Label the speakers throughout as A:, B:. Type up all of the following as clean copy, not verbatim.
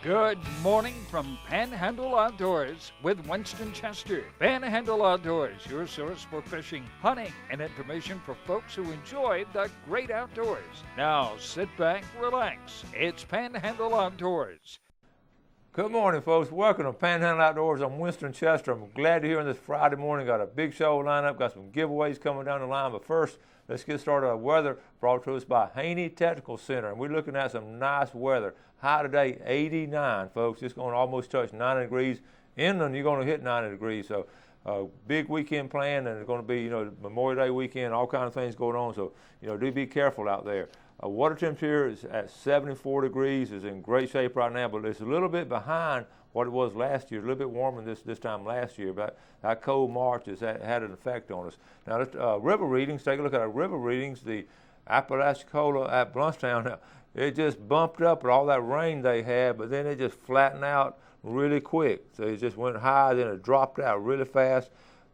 A: Good morning from Panhandle Outdoors with Winston Chester. Panhandle Outdoors, your source for fishing, hunting, and information for folks who enjoy the great outdoors. Now sit back, relax. It's Panhandle Outdoors.
B: Good morning, folks. Welcome to Panhandle Outdoors. I'm Winston Chester. I'm glad to hear on this Friday morning. Got a big show lineup. Got some giveaways coming down the line. But first, let's get started on weather brought to us by Haney Technical Center. And we're looking at some nice weather. High today, 89, folks. It's going to almost touch 90 degrees. Inland, you're going to hit 90 degrees. So, big weekend planned, and it's going to be, Memorial Day weekend, all kinds of things going on. So, do be careful out there. Water temperature is at 74 degrees. It's in great shape right now, but it's a little bit behind what it was last year. A little bit warmer than this time last year, but that cold March has had an effect on us. Now, let's, river readings. Take a look at our river readings. The Apalachicola at Bluntstown, now, it just bumped up with all that rain they had, but then it just flattened out really quick. So it just went high, then it dropped out really fast.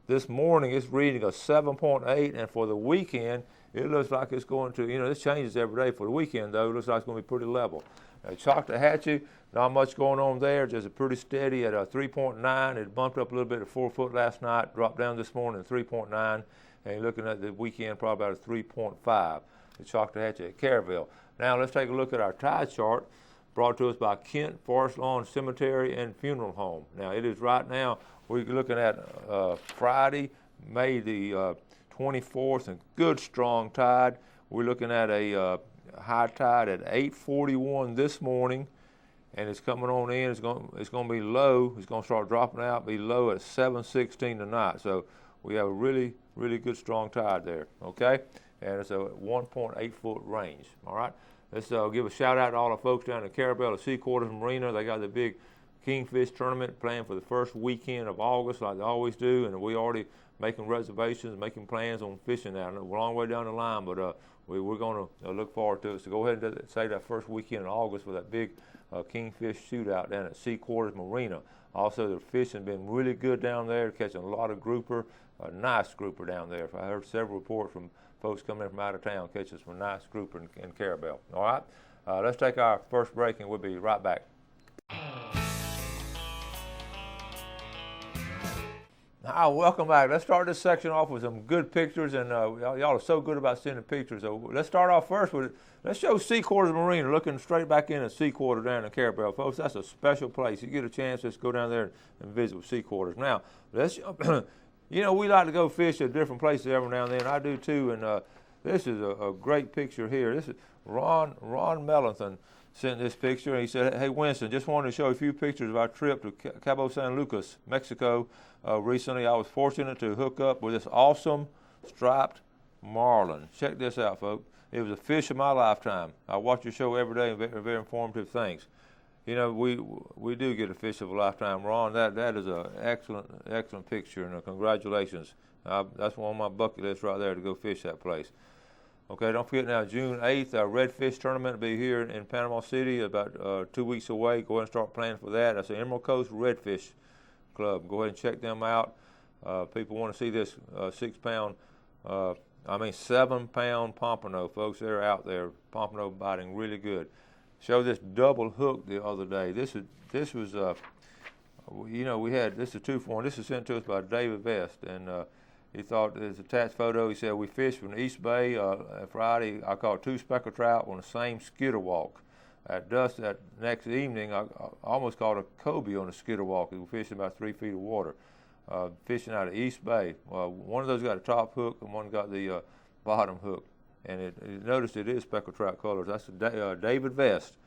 B: This morning it's reading a 7.8, and for the weekend it looks like it's going to, this changes every day. For the weekend though, it looks like it's going to be pretty level. Choctawhatchee, not much going on there, just a pretty steady at a 3.9. It bumped up a little bit at 4 foot last night, dropped down this morning to 3.9, and you're looking at the weekend probably about a 3.5. The Choctawhatchee at Caryville. Now let's take a look at our tide chart brought to us by Kent Forest Lawn Cemetery and Funeral Home. Now it is right now, we're looking at Friday, May the 24th, and good strong tide. We're looking at a high tide at 8:41 this morning, and it's coming on in. It's going to be low. It's going to start dropping out, be low at 7:16 tonight. So we have a really, really good strong tide there, okay? And it's a 1.8 foot range, all right? Let's give a shout out to all the folks down in Carabel at Sea Quarters Marina. They got the big Kingfish tournament planned for the first weekend of August like they always do, and we already making reservations, making plans on fishing now. We're a long way down the line, but we're going to look forward to it. So go ahead and say that first weekend in August with that big Kingfish shootout down at Sea Quarters Marina. Also, the fishing been really good down there, catching a lot of grouper, a nice grouper down there. I heard several reports from folks coming in from out of town catching some nice grouper in Carabel. All right, let's take our first break, and we'll be right back. Hi, welcome back. Let's start this section off with some good pictures, and y'all are so good about sending pictures. So let's start off first with, let's show Sea Quarters Marina, looking straight back in at Sea Quarters down in Carabel. Folks, that's a special place. You get a chance, just go down there and visit with Sea Quarters. Now, let's, we like to go fish at different places every now and then. I do too, and this is a great picture here. This is Ron Mellenthan sent this picture, and he said, "Hey Winston, just wanted to show a few pictures of our trip to Cabo San Lucas, Mexico. Recently, I was fortunate to hook up with this awesome striped marlin. Check this out, folks. It was a fish of my lifetime. I watch your show every day, and very informative things. We do get a fish of a lifetime, Ron. That is an excellent picture, and congratulations. That's one on my bucket list right there to go fish that place. Okay, don't forget now, June 8th, our redfish tournament will be here in Panama City, about 2 weeks away. Go ahead and start planning for that. That's the Emerald Coast Redfish Club. Go ahead and check them out. People want to see this 7-pound pompano, folks. They're out there, pompano biting really good. Showed this double hook the other day. This was we had, this is 2-for-1. This is sent to us by David Vest, and he thought there's a attached photo. He said we fished from the East Bay Friday. I caught 2 speckled trout on the same skitter walk. At dusk that next evening, I almost caught a cobia on a skitter walk. We were fishing about 3 feet of water, fishing out of East Bay. One of those got a top hook, and one got the bottom hook. And notice it is speckled trout colors. That's David Vest.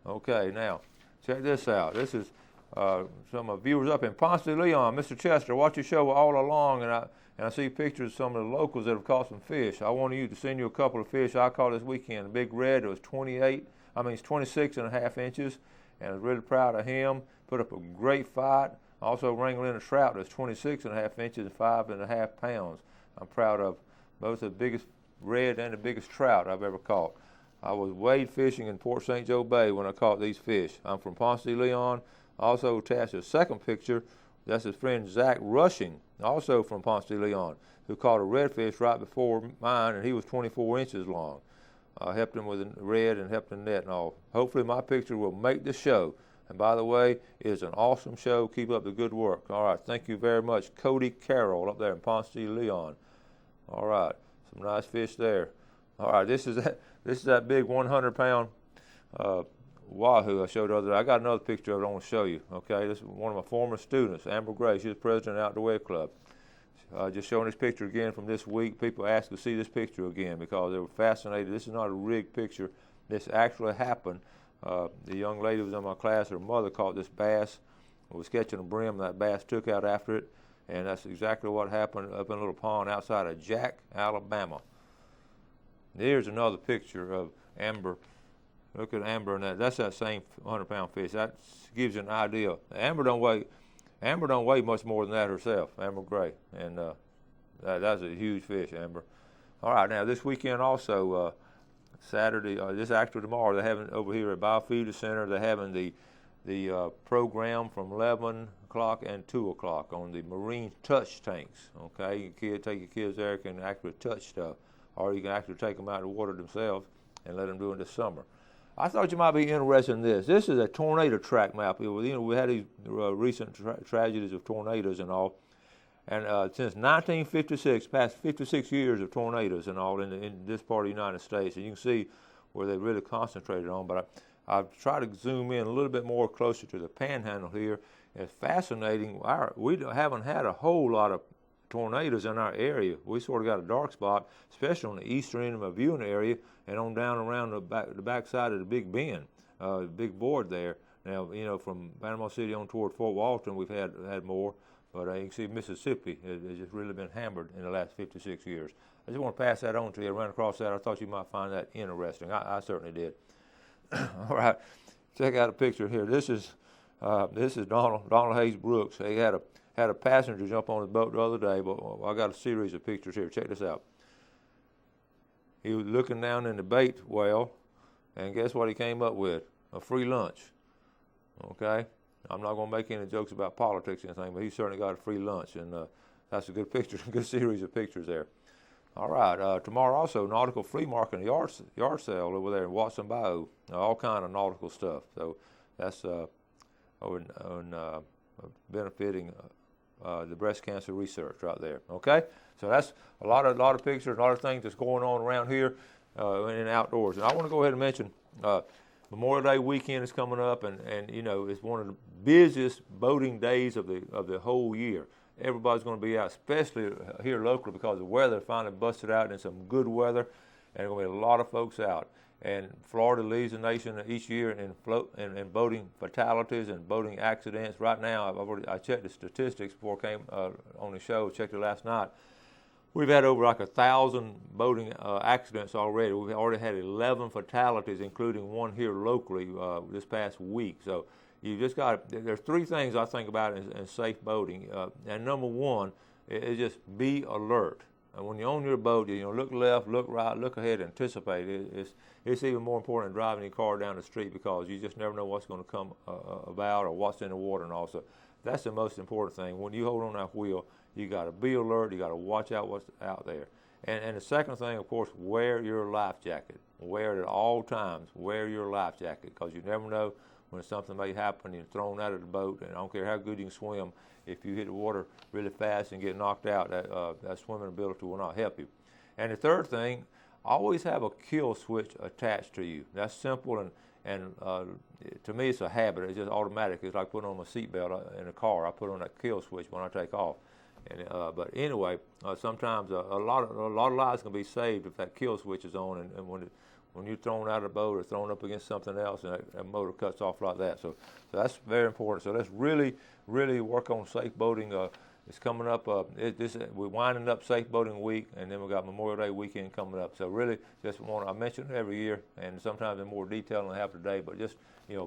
B: Okay, now check this out. This is some viewers up in Ponce de Leon. Mr. Chester, watch your show all along, and I see pictures of some of the locals that have caught some fish. I wanted you to send you a couple of fish I caught this weekend. A big red, it was 26 and a half inches, and I was really proud of him. Put up a great fight. Also wrangled in a trout that's 26 and a half inches and 5.5 pounds. I'm proud of both the biggest red and the biggest trout I've ever caught. I was wade fishing in Port St. Joe Bay when I caught these fish. I'm from Ponce de Leon. Also attached a second picture. That's his friend Zach Rushing, also from Ponce de Leon, who caught a redfish right before mine, and he was 24 inches long. I helped him with the red and helped him net and all. Hopefully my picture will make the show. And by the way, it's an awesome show. Keep up the good work. All right, thank you very much. Cody Carroll up there in Ponce de Leon. All right, some nice fish there. All right, this is that big 100-pound wahoo I showed the other day. I got another picture of it I want to show you. Okay, this is one of my former students, Amber Gray. She's president of the Outdoor Web Club. Just showing this picture again from this week. People asked to see this picture again because they were fascinated. This is not a rigged picture. This actually happened. The young lady was in my class. Her mother caught this bass, was catching a brim. That bass took out after it, and that's exactly what happened up in a little pond outside of Jack, Alabama. Here's another picture of Amber. Look at Amber, and that's that same 100-pound fish. That gives you an idea. Amber don't weigh much more than that herself, Amber Gray, and that's a huge fish, Amber. All right, now this weekend also, Saturday, this actually tomorrow, they're having over here at Biofeeder Center. They're having the program from 11 o'clock and 2 o'clock on the marine touch tanks. Okay, you can take your kids there, can actually touch stuff, or you can actually take them out of the water themselves and let them do it this summer. I thought you might be interested in this. This is a tornado track map. We had these recent tragedies of tornadoes and all, and since 1956, past 56 years of tornadoes and all in this part of the United States, and you can see where they really concentrated on. But I've tried to zoom in a little bit more closer to the Panhandle here. It's fascinating. We haven't had a whole lot of tornadoes in our area. We sort of got a dark spot, especially on the eastern end of my viewing area and on down around the back side of the Big Bend, big board there. Now, from Panama City on toward Fort Walton, we've had more, but you can see Mississippi has just really been hammered in the last 56 years. I just want to pass that on to you. I ran across that. I thought you might find that interesting. I certainly did. All right, check out a picture here. This is Donald Hayes Brooks. He had a passenger jump on his boat the other day, but I got a series of pictures here. Check this out. He was looking down in the bait well, and guess what he came up with? A free lunch. Okay? I'm not going to make any jokes about politics or anything, but he certainly got a free lunch, and that's a good picture, a good series of pictures there. All right, tomorrow also, nautical flea market and yard sale over there in Watson Bayou. All kind of nautical stuff. So that's benefiting the breast cancer research right there. Okay, so that's a lot of pictures, a lot of things that's going on around here in outdoors. And I want to go ahead and mention Memorial Day weekend is coming up, and it's one of the busiest boating days of the whole year. Everybody's going to be out, especially here locally, because the weather finally busted out in some good weather, and there's going to be a lot of folks out. And Florida leads the nation each year in boating fatalities and boating accidents. Right now, I checked the statistics before I came on the show. Checked it last night. We've had over like 1,000 boating accidents already. We've already had 11 fatalities, including one here locally this past week. So you just got. There's three things I think about in safe boating. And number one is just be alert. And when you're on your boat, look left, look right, look ahead, anticipate. It's even more important than driving your car down the street, because you just never know what's going to come about or what's in the water. And also, that's the most important thing. When you hold on that wheel, you got to be alert. You got to watch out what's out there. And the second thing, of course, wear your life jacket. Wear it at all times. Wear your life jacket, because you never know when something may happen. You're thrown out of the boat, and I don't care how good you can swim. If you hit the water really fast and get knocked out, that swimming ability will not help you. And the third thing, always have a kill switch attached to you. That's simple, and to me it's a habit. It's just automatic. It's like putting on my seatbelt in a car. I put on that kill switch when I take off. And, but anyway, sometimes a lot of lives can be saved if that kill switch is on, and when you're thrown out of the boat or thrown up against something else, and that motor cuts off like that. So that's very important. So let's really work on safe boating. It's coming up. We're winding up Safe Boating Week, and then we've got Memorial Day weekend coming up. So really, I mention it every year, and sometimes in more detail than I have today. But just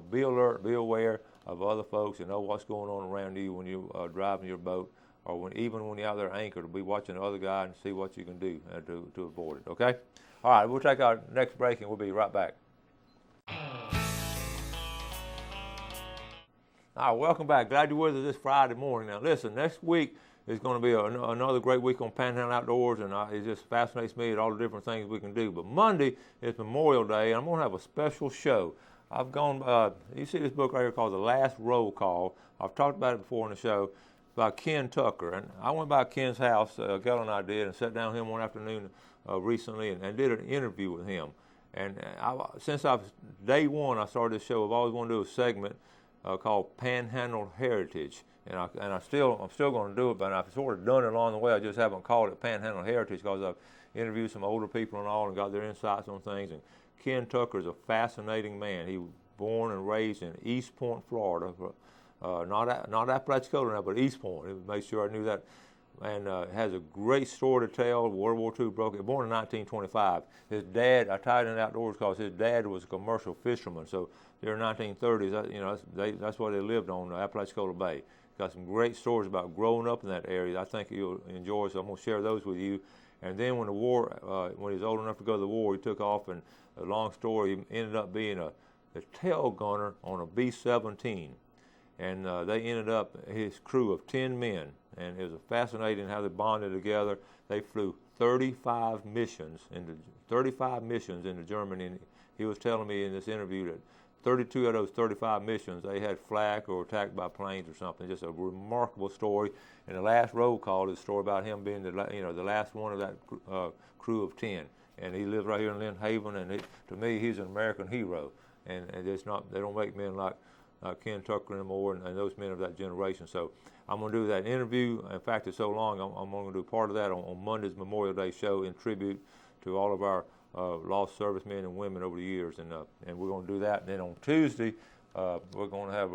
B: be alert, be aware of other folks, and know what's going on around you when you are driving your boat, or even when you're out there anchored. Be watching the other guy and see what you can do to avoid it. Okay. All right, we'll take our next break, and we'll be right back. All right, welcome back. Glad you're with us this Friday morning. Now, listen, next week is going to be another great week on Panhandle Outdoors, and it just fascinates me at all the different things we can do. But Monday is Memorial Day, and I'm going to have a special show. I've gone, you see this book right here called The Last Roll Call. I've talked about it before in the show, by Ken Tucker. And I went by Ken's house, Gail and I did, and sat down with him one afternoon recently and did an interview with him. And since day one I started this show, I've always wanted to do a segment called Panhandle Heritage. And I'm still going to do it, but I've sort of done it along the way. I just haven't called it Panhandle Heritage because I've interviewed some older people and all and got their insights on things. And Ken Tucker is a fascinating man. He was born and raised in East Point, Florida, not Apalachicola now, but East Point. He made sure I knew that. And has a great story to tell. World War II broke it. Born in 1925. His dad, I tied in outdoors because his dad was a commercial fisherman. So during the 1930s, that's what they lived on, Apalachicola Bay. Got some great stories about growing up in that area. I think you'll enjoy. So I'm going to share those with you. And then when the war, when he was old enough to go to the war, he took off. And a long story, he ended up being the tail gunner on a B-17. And they ended up, his crew of 10 men, and it was fascinating how they bonded together. They flew 35 missions into Germany. And he was telling me in this interview that 32 of those 35 missions, they had flak or attacked by planes or something. Just a remarkable story. And the last roll call is a story about him being the last one of that crew of 10. And he lives right here in Lynn Haven, and to me, he's an American hero. And it's not, they don't make men like Ken Tucker anymore and those men of that generation. So I'm going to do that interview. In fact, it's so long, I'm going to do part of that on Monday's Memorial Day show in tribute to all of our lost servicemen and women over the years. And we're going to do that. And then on Tuesday, we're going to have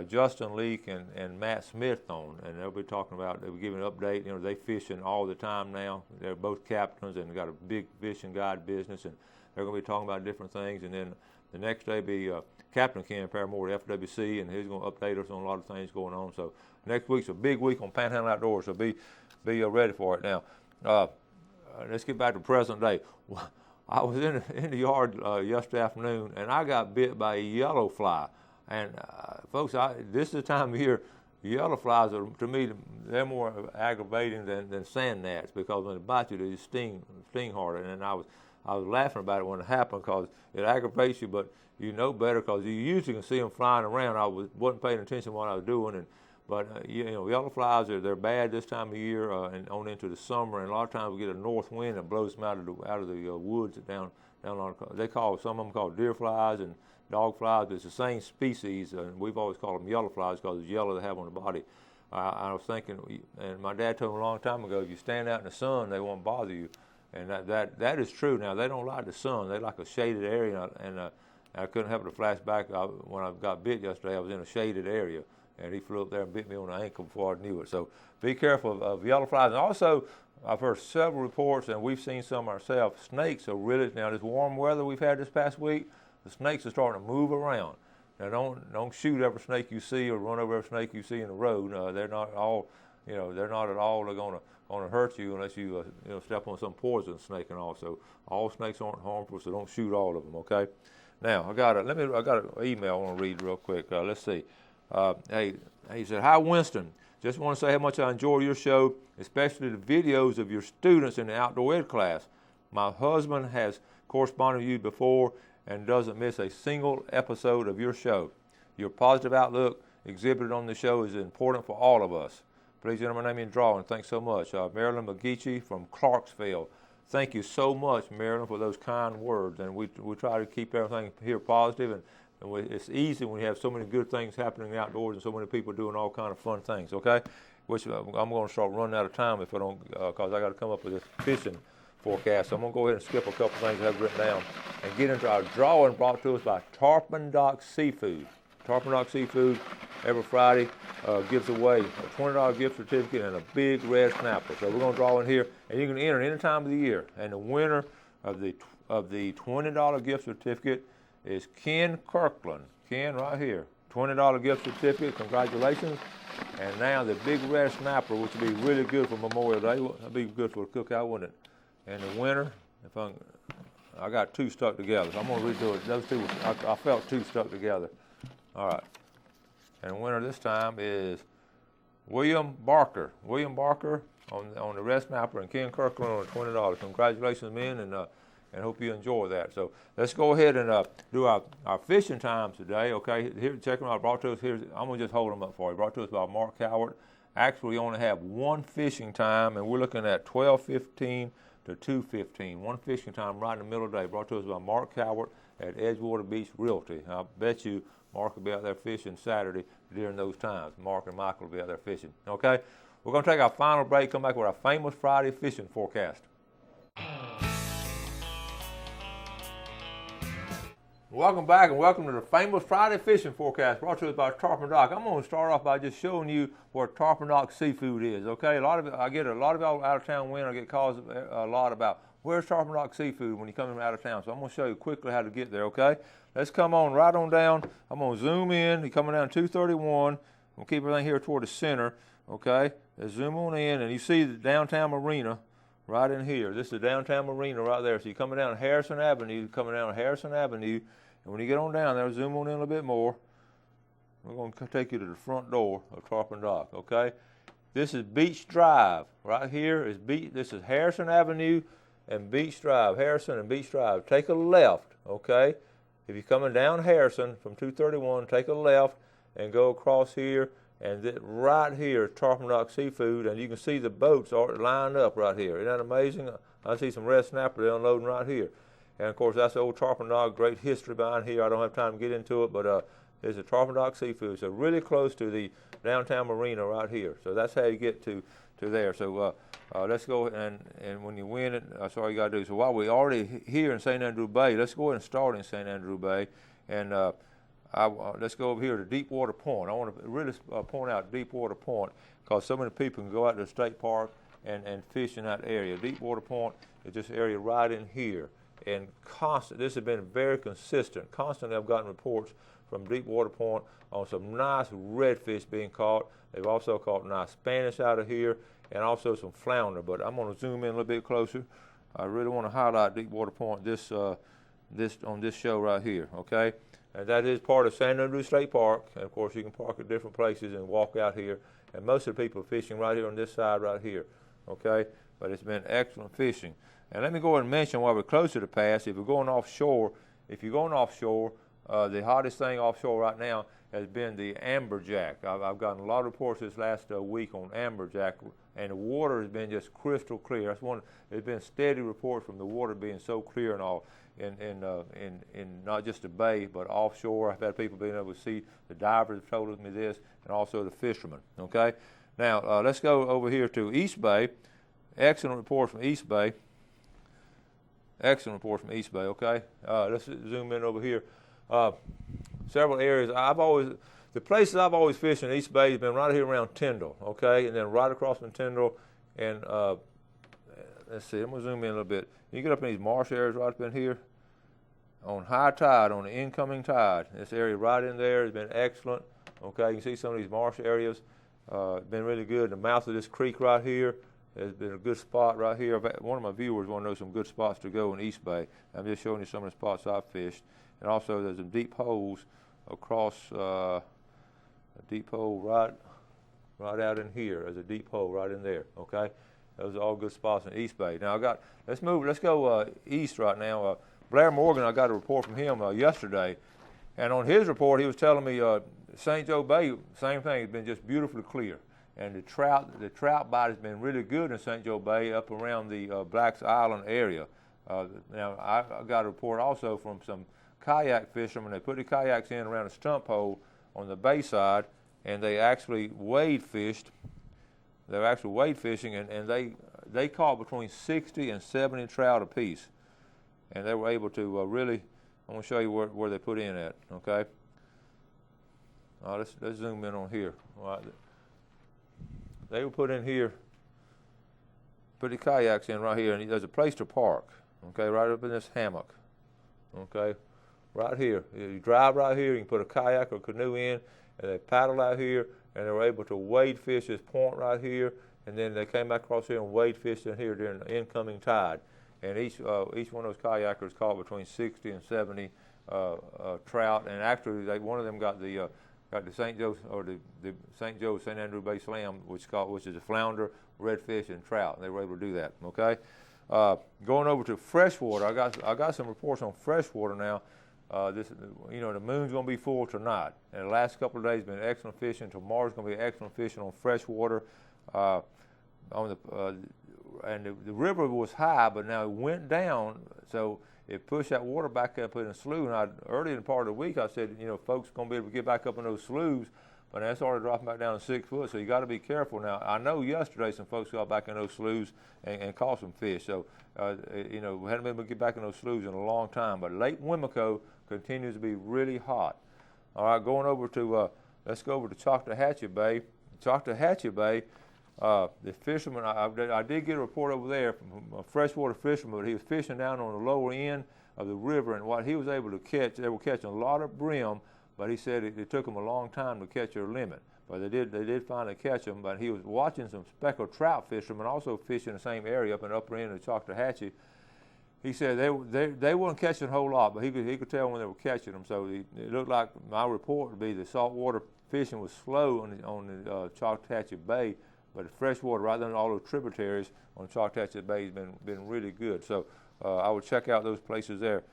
B: Justin Leake and Matt Smith on, and they'll be talking about, they'll be giving an update. They fishing all the time now. They're both captains and got a big fishing guide business, and they're going to be talking about different things. And then the next day be Captain Ken Paramore, the FWC, and he's going to update us on a lot of things going on. So next week's a big week on Panhandle Outdoors, so be ready for it. Now, let's get back to present day. I was in the yard yesterday afternoon, and I got bit by a yellow fly. And folks, this is the time of year, yellow flies are, to me, they're more aggravating than sand gnats, because when they bite you, they sting harder. And I was laughing about it when it happened because it aggravates you, but you know better because you usually can see them flying around. I wasn't paying attention to what I was doing, but yellow flies they're bad this time of year and on into the summer. And a lot of times we get a north wind that blows them out of the woods down on. Some of them called deer flies and dog flies. It's the same species, and we've always called them yellow flies because it's yellow they have on the body. I was thinking, and my dad told me a long time ago, if you stand out in the sun, they won't bother you. And that is true. Now, they don't like the sun. They like a shaded area, and I couldn't help but flash back. When I got bit yesterday, I was in a shaded area, and he flew up there and bit me on the ankle before I knew it. So be careful of yellow flies. And also, I've heard several reports, and we've seen some ourselves, snakes are really, now this warm weather we've had this past week, the snakes are starting to move around. Now, don't shoot every snake you see or run over every snake you see in the road. They're not all, they're not at all going to hurt you unless you step on some poison snake and all. So all snakes aren't harmful, so don't shoot all of them. Okay. Now I got an email I want to read real quick. Let's see. Hey, he said, "Hi Winston. Just want to say how much I enjoy your show, especially the videos of your students in the outdoor ed class. My husband has corresponded with you before and doesn't miss a single episode of your show. Your positive outlook exhibited on the show is important for all of us. Please enter my name in drawing. Thanks so much. Marilyn McGeechee from Clarksville." Thank you so much, Marilyn, for those kind words. And we try to keep everything here positive, and it's easy when you have so many good things happening in the outdoors and so many people doing all kind of fun things, okay? Which I'm going to start running out of time if I don't, because I got to come up with this fishing forecast. So I'm going to go ahead and skip a couple things I have written down and get into our drawing brought to us by Tarpon Dock Seafood. Tarpon Dock Seafood every Friday gives away a $20 gift certificate and a big red snapper. So we're going to draw in here, and you can enter any time of the year. And the winner of the $20 gift certificate is Ken Kirkland. Ken, right here, $20 gift certificate. Congratulations. And now the big red snapper, which would be really good for Memorial Day. That'd be good for a cookout, wouldn't it? And the winner, I got two stuck together. So I'm going to redo it. Those two, I felt two stuck together. All right. And the winner this time is William Barker. William Barker on the red snapper and Ken Kirkland on the $20. Congratulations, men. And and hope you enjoy that. So let's go ahead and do our fishing times today, okay? Here, check them out. Brought to us here. I'm going to just hold them up for you. Brought to us by Mark Howard. Actually, we only have one fishing time, and we're looking at 12:15 to 2:15. One fishing time right in the middle of the day. Brought to us by Mark Howard at Edgewater Beach Realty. I bet you Mark will be out there fishing Saturday during those times. Mark and Michael will be out there fishing, okay? We're going to take our final break, come back with our famous Friday fishing forecast. Welcome back and welcome to the famous Friday fishing forecast brought to us by Tarpon Dock. I'm going to start off by just showing you what Tarpon Dock seafood is, okay? I get a lot of y'all out of town when I get calls a lot about where's Tarpon Dock seafood when you come in out of town. So I'm going to show you quickly how to get there, okay? Let's come on right on down. I'm going to zoom in. You're coming down 231. We'll keep everything here toward the center, okay? Let's zoom on in, and you see the downtown marina right in here. This is the downtown marina right there. So you're coming down Harrison Avenue, and when you get on down there, zoom on in a little bit more. We're going to take you to the front door of Tarpon Dock, okay? This is Beach Drive. Right here is this is Harrison Avenue and Beach Drive, Harrison and Beach Drive. Take a left, okay? If you're coming down Harrison from 231, take a left and go across here, and right here is Tarpon Dock Seafood, and you can see the boats are lined up right here. Isn't that amazing? I see some red snapper, they're unloading right here. And of course, that's the old Tarpon Dock, great history behind here. I don't have time to get into it, but there's a Tarpon Dock Seafood. So really close to the downtown marina right here. So that's how you get to there. So let's go, and when you win it, that's all you got to do. So while we're already here in St. Andrew Bay, let's go ahead and start in St. Andrew Bay. And let's go over here to Deepwater Point. I want to really point out Deepwater Point because so many people can go out to the state park and fish in that area. Deepwater Point is this area right in here. And this has been very consistent. Constantly I've gotten reports from Deepwater Point on some nice redfish being caught. They've also caught nice Spanish out of here and also some flounder. But I'm going to zoom in a little bit closer. I really want to highlight Deepwater Point on this show right here, okay? And that is part of San Andrew State Park. And of course you can park at different places and walk out here. And most of the people are fishing right here on this side right here, okay? But it's been excellent fishing. And let me go ahead and mention while we're close to the pass, if you're going offshore, the hottest thing offshore right now has been the amberjack. I've gotten a lot of reports this last week on amberjack, and the water has been just crystal clear. There's been steady reports from the water being so clear and all in not just the bay, but offshore. I've had people being able to see, the divers have told me this, and also the fishermen, okay? Now, let's go over here to East Bay. Excellent report from East Bay. Excellent report from East Bay, okay? Let's zoom in over here. Several areas. The places I've always fished in East Bay has been right here around Tyndall, okay? And then right across from Tyndall, and let's see, I'm going to zoom in a little bit. You get up in these marsh areas right up in here, on high tide, on the incoming tide. This area right in there has been excellent, okay? You can see some of these marsh areas. Been really good. The mouth of this creek right here has been a good spot right here. One of my viewers want to know some good spots to go in East Bay. I'm just showing you some of the spots I've fished. And also there's some deep holes across, a deep hole right out in here. There's a deep hole right in there, okay? Those are all good spots in East Bay. Now let's go east right now. Blair Morgan, I got a report from him yesterday. And on his report, he was telling me St. Joe Bay, same thing, it's been just beautifully clear. And the trout bite has been really good in St. Joe Bay up around the Blacks Island area. Now, I got a report also from some kayak fishermen. They put the kayaks in around a stump hole on the bay side, and they actually wade fished. They were actually wade fishing, and they caught between 60 and 70 trout apiece. And they were able to really, I'm going to show you where they put in at, okay? Let's zoom in on here. All right. They will put in here, put the kayaks in right here, and there's a place to park, okay, right up in this hammock, okay, right here. You drive right here, you can put a kayak or canoe in, and they paddle out here, and they were able to wade fish this point right here, and then they came back across here and wade fished in here during the incoming tide. And each one of those kayakers caught between 60 and 70 trout, and actually one of them got the St. Joe or the St. Andrew Bay Slam, which is a flounder, redfish, and trout. They were able to do that. Okay. Going over to freshwater, I got some reports on freshwater now. The moon's going to be full tonight, and the last couple of days been excellent fishing. Tomorrow's going to be excellent fishing on freshwater. And the river was high, but now it went down, so it pushed that water back up in the slough. And early in the part of the week, I said, folks going to be able to get back up in those sloughs, but now it started dropping back down to 6 foot, so you got to be careful. Now, I know yesterday some folks got back in those sloughs and caught some fish, so, we hadn't been able to get back in those sloughs in a long time, but Lake Wimico continues to be really hot. All right, going over to, let's go over to Choctawhatchee Bay. Choctawhatchee Bay, the fisherman, I did get a report over there from a freshwater fisherman, but he was fishing down on the lower end of the river, and what he was able to catch, they were catching a lot of brim, but he said it took him a long time to catch their limit. But they did finally catch them, but he was watching some speckled trout fishermen also fishing the same area up in the upper end of Choctawhatchee. He said they weren't catching a whole lot, but he could tell when they were catching them. So it looked like my report would be the saltwater fishing was slow on the Choctawhatchee Bay, but the freshwater right under all those tributaries on Choctawhatchee Bay has been really good. So I would check out those places there.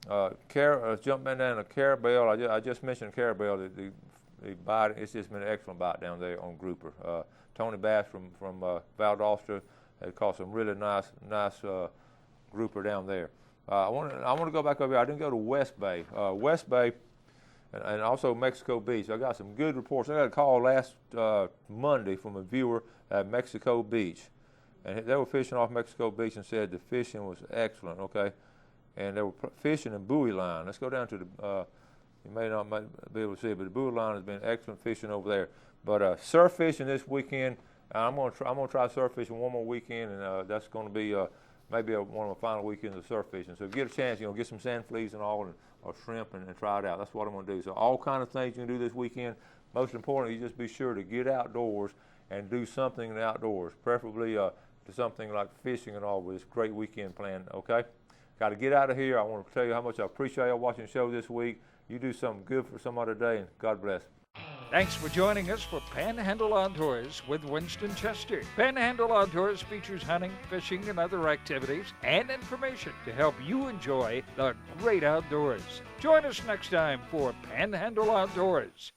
B: Jumping down to Carabel, I just mentioned Carabel. The bite, it's just been an excellent bite down there on grouper. Tony Bass from Valdosta has caught some really nice grouper down there. I want to go back over here. I didn't go to West Bay. West Bay and also Mexico Beach. I got some good reports. I got a call last Monday from a viewer at Mexico Beach. And they were fishing off Mexico Beach and said the fishing was excellent, okay? And they were fishing in buoy line. Let's go down to the, you may not be able to see it, but the buoy line has been excellent fishing over there. But surf fishing this weekend, I'm gonna try surf fishing one more weekend, and that's going to be maybe one of my final weekends of surf fishing. So if you get a chance, get some sand fleas and all, or shrimp, and try it out. That's what I'm going to do. So all kind of things you can do this weekend. Most importantly, you just be sure to get outdoors and do something in the outdoors, preferably to something like fishing and all with this great weekend plan, okay? Got to get out of here. I want to tell you how much I appreciate y'all watching the show this week. You do something good for somebody today, and God bless.
A: Thanks for joining us for Panhandle Outdoors with Winston Chester. Panhandle Outdoors features hunting, fishing, and other activities and information to help you enjoy the great outdoors. Join us next time for Panhandle Outdoors.